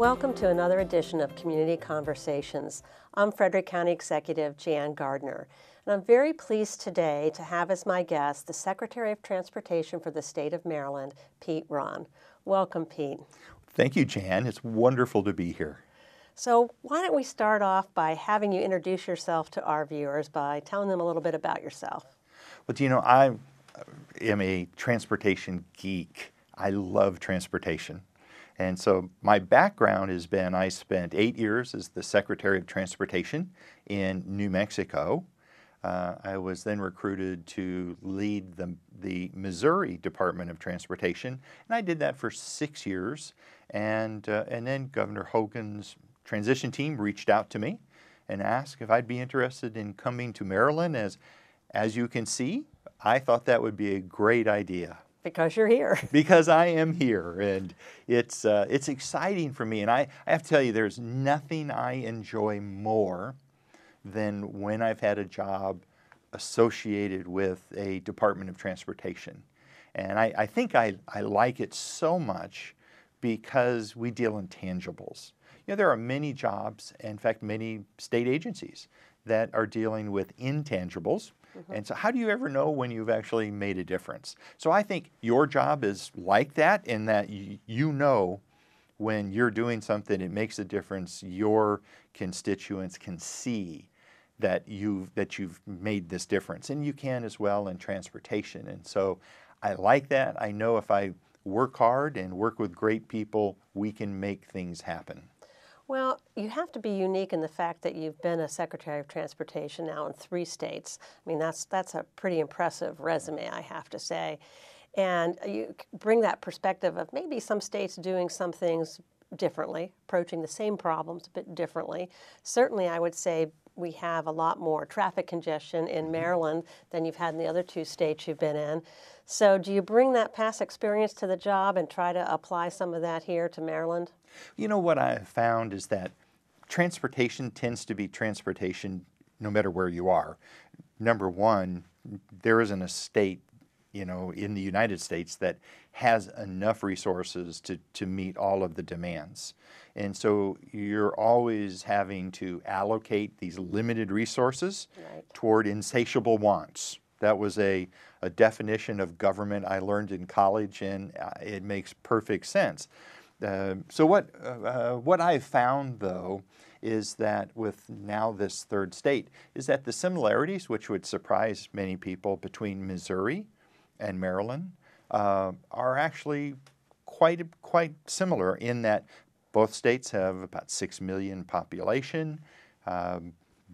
Welcome to another edition of Community Conversations. I'm Frederick County Executive Jan Gardner, and I'm very pleased today to have as my guest the Secretary of Transportation for the state of Maryland, Pete Rahn. Welcome, Pete. Thank you, Jan. It's wonderful to be here. So why don't we start off by having you introduce yourself to our viewers by telling them a little bit about yourself. Well, you know, I am a transportation geek. I love transportation. And so my background has been, I spent 8 years as the Secretary of Transportation in New Mexico. I was then recruited to lead the Missouri Department of Transportation, and I did that for 6 years. And then Governor Hogan's transition team reached out to me and asked if I'd be interested in coming to Maryland. As you can see, I thought that would be a great idea. Because you're here. Because I am here, and it's exciting for me. And I have to tell you, there's nothing I enjoy more than when I've had a job associated with a Department of Transportation. And I think I like it so much because we deal in tangibles. You know, there are many jobs, in fact, many state agencies that are dealing with intangibles. Mm-hmm. And so how do you ever know when you've actually made a difference? So I think your job is like that, in that you know when you're doing something, it makes a difference. Your constituents can see that you've made this difference, and you can as well in transportation. And so I like that. I know if I work hard and work with great people, we can make things happen. Well, you have to be unique in the fact that you've been a Secretary of Transportation now in 3 states. I mean, that's a pretty impressive resume, I have to say. And you bring that perspective of maybe some states doing some things differently, approaching the same problems a bit differently. Certainly, I would say we have a lot more traffic congestion in Maryland than you've had in the other 2 states you've been in. So do you bring that past experience to the job and try to apply some of that here to Maryland? You know, what I have found is that transportation tends to be transportation no matter where you are. Number one, there isn't a state, you know, in the United States that has enough resources to meet all of the demands. And so you're always having to allocate these limited resources toward insatiable wants. That was a definition of government I learned in college, and it makes perfect sense. So what I've found, though, is that with now this 3rd state, is that the similarities, which would surprise many people, between Missouri and Maryland are actually quite similar, in that both states have about 6 million population.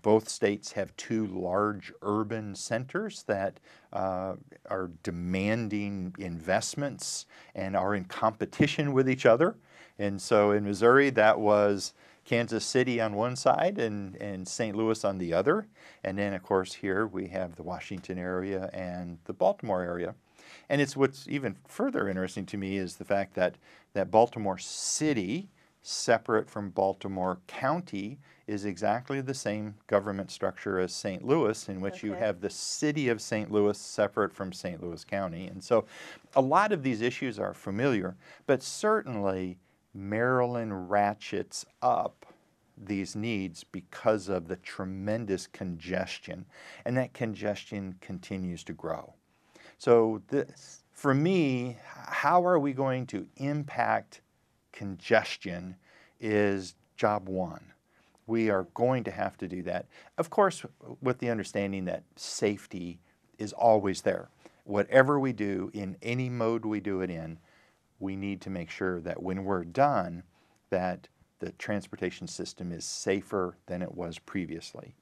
Both states have 2 large urban centers that are demanding investments and are in competition with each other. And so in Missouri, that was Kansas City on one side and St. Louis on the other. And then, of course, here we have the Washington area and the Baltimore area. And what's even further interesting to me is the fact that Baltimore City, separate from Baltimore County, is exactly the same government structure as St. Louis, in which you have the city of St. Louis separate from St. Louis County. And so a lot of these issues are familiar, but certainly Maryland ratchets up these needs because of the tremendous congestion, and that congestion continues to grow. So for me, how are we going to impact congestion is job one. We are going to have to do that. Of course, with the understanding that safety is always there. Whatever we do, in any mode we do it in, we need to make sure that when we're done, that the transportation system is safer than it was previously.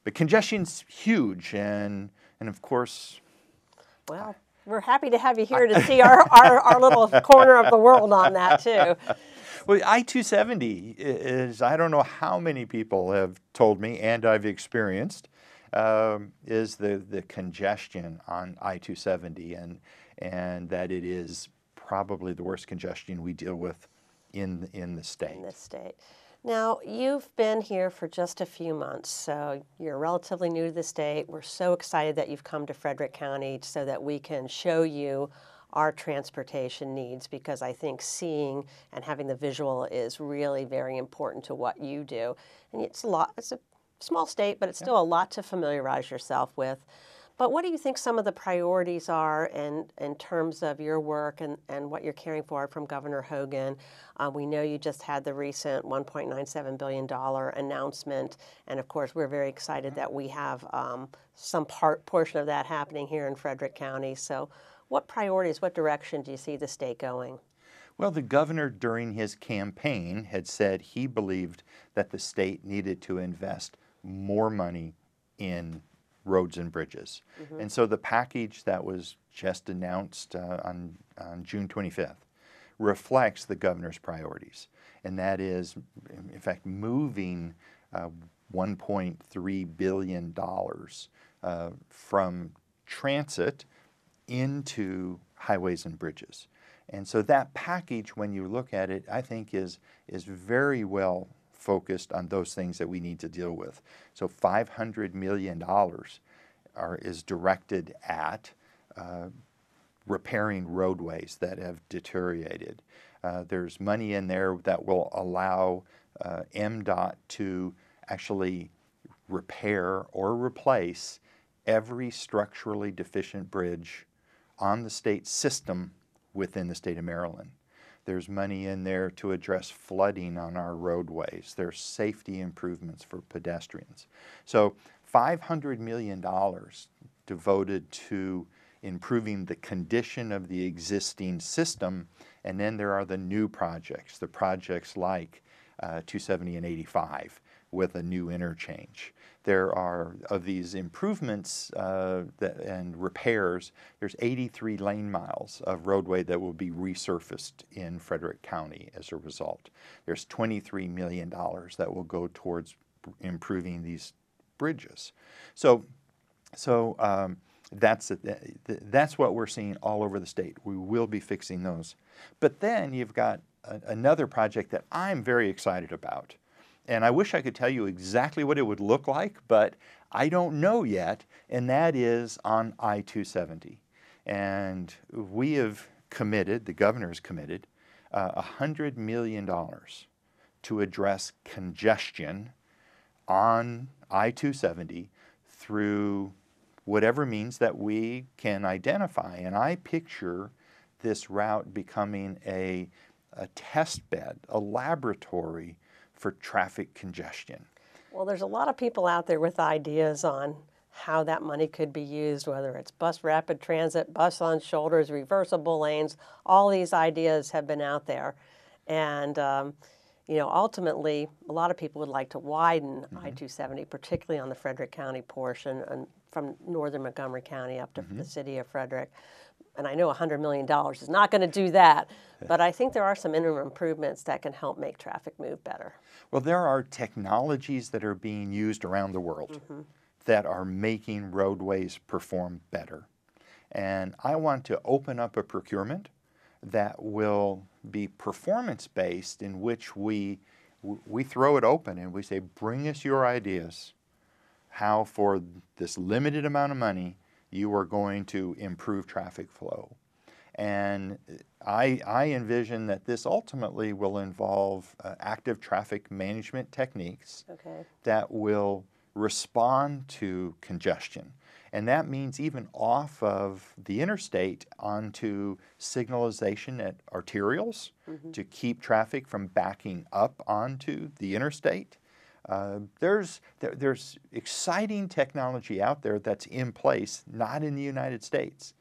But congestion's huge, and of course... Well, we're happy to have you here to see our little corner of the world on that, too. Well, I-270 is, I don't know how many people have told me, and I've experienced, is the congestion on I-270, and that it is probably the worst congestion we deal with in the state. In this state. Now, you've been here for just a few months, so you're relatively new to the state. We're so excited that you've come to Frederick County so that we can show you our transportation needs, because I think seeing and having the visual is really very important to what you do. And it's a small state, but it's still a lot to familiarize yourself with. But what do you think some of the priorities are in terms of your work and what you're caring for from Governor Hogan? We know you just had the recent $1.97 billion announcement, and of course we're very excited that we have some portion of that happening here in Frederick County. So what priorities, what direction do you see the state going? Well, the governor during his campaign had said he believed that the state needed to invest more money in roads and bridges. And so the package that was just announced on June 25th reflects the governor's priorities. And that is, in fact, moving $1.3 billion from transit into highways and bridges. And so that package, when you look at it, I think is very well focused on those things that we need to deal with. So $500 million is directed at repairing roadways that have deteriorated. There's money in there that will allow MDOT to actually repair or replace every structurally deficient bridge on the state system within the state of Maryland. There's money in there to address flooding on our roadways. There's safety improvements for pedestrians. So $500 million devoted to improving the condition of the existing system, and then there are the new projects, the projects like 270 and 85 with a new interchange. There are, of these improvements and repairs, there's 83 lane miles of roadway that will be resurfaced in Frederick County as a result. There's $23 million that will go towards improving these bridges. So that's what we're seeing all over the state. We will be fixing those. But then you've got another project that I'm very excited about. And I wish I could tell you exactly what it would look like, but I don't know yet, and that is on I-270. And we have committed, the governor's committed, $100 million to address congestion on I-270 through whatever means that we can identify. And I picture this route becoming a test bed, a laboratory for traffic congestion. Well, there's a lot of people out there with ideas on how that money could be used, whether it's bus rapid transit, bus on shoulders, reversible lanes. All these ideas have been out there. And, ultimately, a lot of people would like to widen I-270, particularly on the Frederick County portion and from northern Montgomery County up to the city of Frederick. And I know $100 million is not going to do that, but I think there are some interim improvements that can help make traffic move better. Well, there are technologies that are being used around the world that are making roadways perform better. And I want to open up a procurement that will be performance-based, in which we throw it open and we say, bring us your ideas how for this limited amount of money you are going to improve traffic flow. And I envision that this ultimately will involve active traffic management techniques that will respond to congestion. And that means even off of the interstate onto signalization at arterials to keep traffic from backing up onto the interstate. There's exciting technology out there that's in place, not in the United States.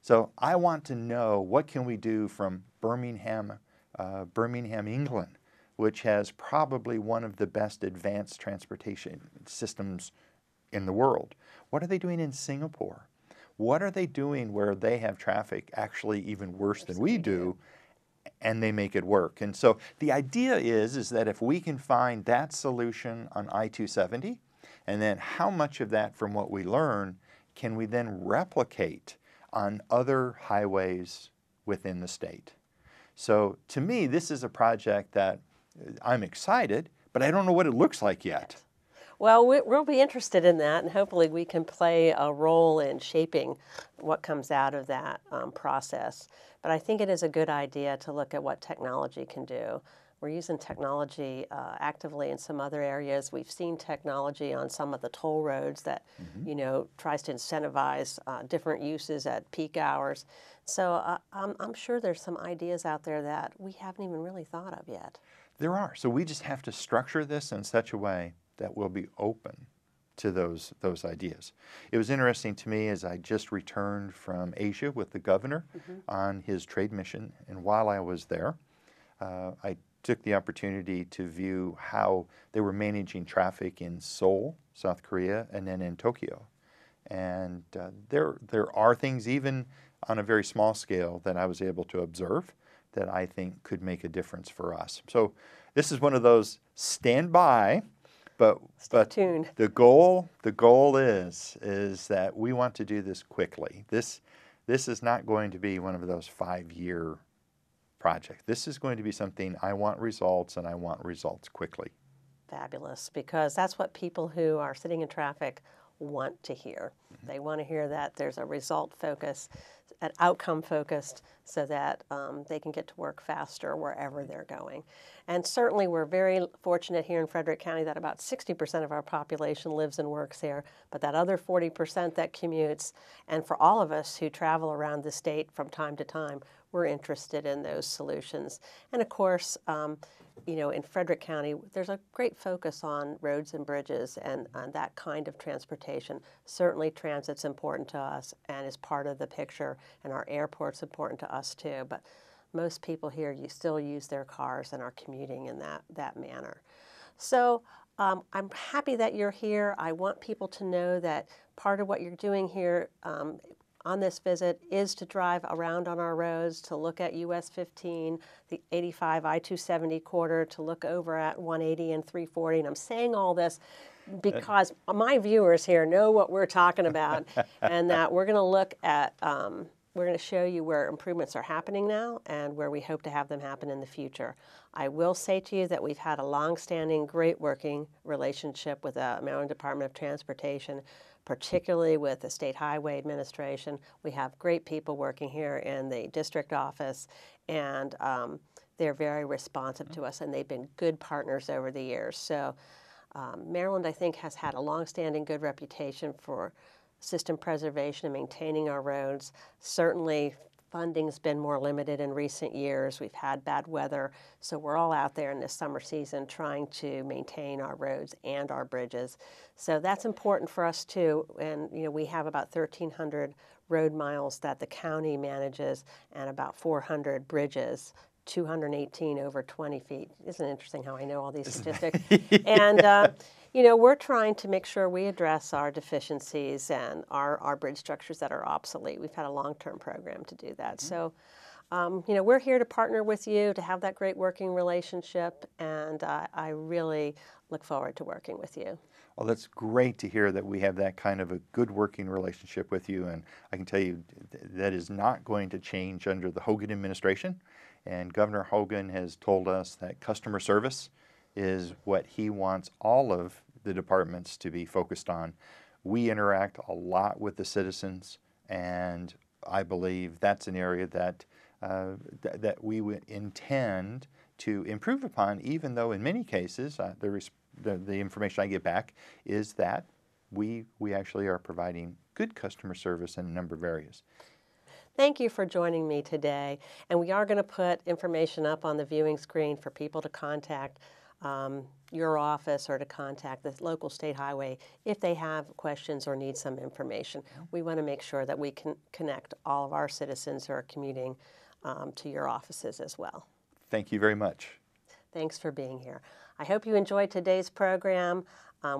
So I want to know, what can we do from Birmingham, England, which has probably one of the best advanced transportation systems in the world. What are they doing in Singapore? What are they doing where they have traffic actually even worse than we do, and they make it work? And so the idea is that if we can find that solution on I-270, and then how much of that from what we learn can we then replicate on other highways within the state? So to me, this is a project that I'm excited, but I don't know what it looks like yet. Well, we'll be interested in that, and hopefully we can play a role in shaping what comes out of that process. But I think it is a good idea to look at what technology can do. We're using technology actively in some other areas. We've seen technology on some of the toll roads that, tries to incentivize different uses at peak hours. So I'm sure there's some ideas out there that we haven't even really thought of yet. There are. So we just have to structure this in such a way that we'll be open to those ideas. It was interesting to me as I just returned from Asia with the governor on his trade mission, and while I was there, I took the opportunity to view how they were managing traffic in Seoul, South Korea, and then in Tokyo. And there are things, even on a very small scale, that I was able to observe that I think could make a difference for us. So this is one of those stand by, but Stay tuned. the goal is that we want to do this quickly. This is not going to be one of those 5-year projects. This is going to be something I want results, and I want results quickly. Fabulous, because that's what people who are sitting in traffic want to hear. They want to hear that there's a result focus, an outcome focused, so that they can get to work faster wherever they're going. And certainly we're very fortunate here in Frederick County that about 60% of our population lives and works here, but that other 40% that commutes, and for all of us who travel around the state from time to time, we're interested in those solutions. And of course, in Frederick County, there's a great focus on roads and bridges and that kind of transportation. Certainly transit's important to us and is part of the picture, and our airport's important to us too. But most people here, you still use their cars and are commuting in that manner. So I'm happy that you're here. I want people to know that part of what you're doing here on this visit is to drive around on our roads, to look at US 15, the 85 I-270 corridor, to look over at 180 and 340. And I'm saying all this because my viewers here know what we're talking about, and that we're going to look at, we're going to show you where improvements are happening now and where we hope to have them happen in the future. I will say to you that we've had a long-standing, great working relationship with the Maryland Department of Transportation, particularly with the State Highway Administration. We have great people working here in the district office, and they're very responsive to us, and they've been good partners over the years. So Maryland, I think, has had a long-standing good reputation for system preservation and maintaining our roads. Certainly, funding's been more limited in recent years. We've had bad weather, so we're all out there in this summer season trying to maintain our roads and our bridges. So that's important for us too. And we have about 1,300 road miles that the county manages, and about 400 bridges, 218 over 20 feet. Isn't it interesting how I know all these statistics? And we're trying to make sure we address our deficiencies and our bridge structures that are obsolete. We've had a long-term program to do that. So, we're here to partner with you, to have that great working relationship, and I really look forward to working with you. Well, that's great to hear that we have that kind of a good working relationship with you, and I can tell you that is not going to change under the Hogan administration. And Governor Hogan has told us that customer service is what he wants all of the departments to be focused on. We interact a lot with the citizens, and I believe that's an area that that we would intend to improve upon, even though in many cases the information I get back is that we actually are providing good customer service in a number of areas. Thank you for joining me today, and we are going to put information up on the viewing screen for people to contact your office or to contact the local state highway if they have questions or need some information. We want to make sure that we can connect all of our citizens who are commuting to your offices as well. Thank you very much. Thanks for being here. I hope you enjoyed today's program.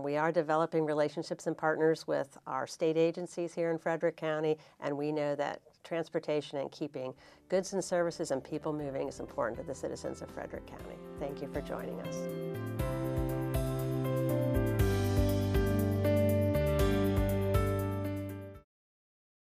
We are developing relationships and partners with our state agencies here in Frederick County, and we know that transportation and keeping goods and services and people moving is important to the citizens of Frederick County. Thank you for joining us.